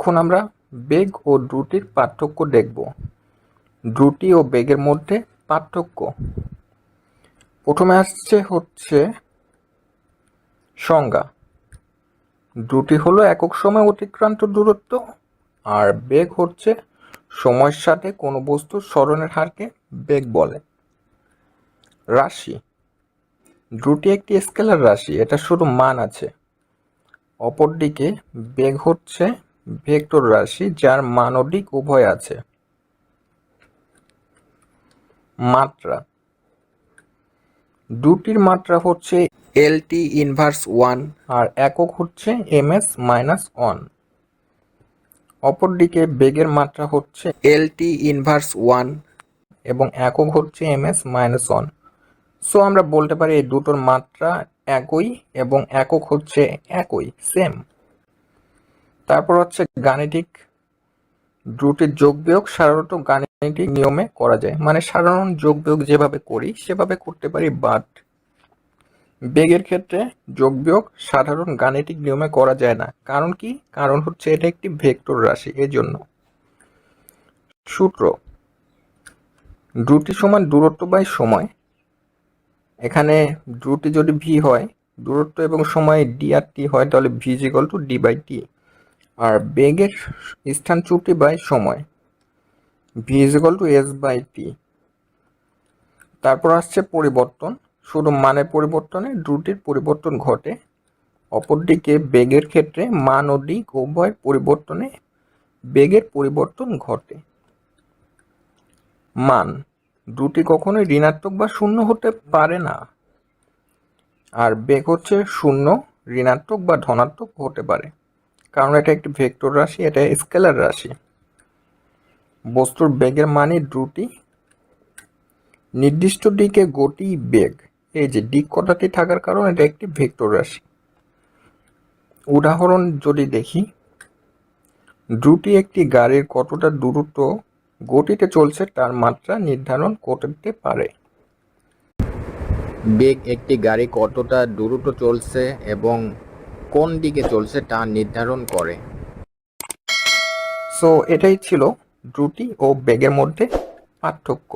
এখন আমরা বেগ ও দ্রুতির পার্থক্য দেখব। দ্রুতি ও বেগের মধ্যে পার্থক্য। প্রথমে হচ্ছে সংজ্ঞা। দ্রুতি হলো একক সময় অতিক্রান্ত দূরত্ব, আর বেগ হচ্ছে সময়ের সাথে কোনো বস্তুর সরণের হারকে বেগ বলে। রাশি। দ্রুতি একটি স্কেলার রাশি, এটা শুধু মান আছে। অপরদিকে বেগ হচ্ছে ভেক্টর রাশি, যার মান ও দিক উভয় আছে। মাত্রা। দ্রুতির মাত্রা হচ্ছে LT ইনভার্স 1 আর একক হচ্ছে ms-1। অপরদিকে বেগের মাত্রা হচ্ছে LT ইনভার্স 1 এবং একক হচ্ছে ms-1। সো আমরা বলতে পারি এই দুটোর মাত্রা একই এবং একক হচ্ছে একই, সেম। তারপর হচ্ছে গাণিতিক। দ্রুতির যোগ বিয়োগ সাধারণত গাণিতিক নিয়মে করা যায়, মানে সাধারণ যোগ বিয়োগ যেভাবে করি সেভাবে করতে পারি, বাট বেগের ক্ষেত্রে যোগ বিয়োগ সাধারণ গাণিতিক নিয়মে করা যায় না। কারণ কি? কারণ হচ্ছে এটা একটি ভেক্টর রাশি, এজন্য। সূত্র। দ্রুতি সমান দূরত্ব বাই সময়। এখানে দ্রুতি যদি ভি হয়, দূরত্ব এবং সময় ডি আর টি হয়, তাহলে V is equal to D by T. আর বেগের স্থানচ্যুতি বাই সময়, V is equal to S by T. তারপর আসছে পরিবর্তন। শুধু মানের পরিবর্তনে দ্রুতির পরিবর্তন ঘটে। অপরদিকে বেগের ক্ষেত্রে মান ও দিক উভয় পরিবর্তনে বেগের পরিবর্তন ঘটে। মান। দ্রুতি কখনোই ঋণাত্মক বা শূন্য হতে পারে না, আর বেগ হচ্ছে শূন্য, ঋণাত্মক বা ধনাত্মক হতে পারে, কারণ এটা একটি ভেক্টর রাশি, এটা স্কেলার রাশি। বস্তুর বেগের মানই দ্রুতি। নির্দিষ্ট দিকে গতি বেগ, এই যে দিক কথাটি থাকার কারণে এটা একটি ভেক্টর রাশি। উদাহরণ যদি দেখি, দ্রুতি একটি গাড়ির কতটা দ্রুত গতিতে চলছে তার মাত্রা নির্ধারণ করতে পারে। বেগ একটি গাড়ি কতটা দ্রুত চলছে এবং কোন দিকে চলছে তা নির্ধারণ করে। সো এটাই ছিল দ্রুতি ও বেগের মধ্যে পার্থক্য।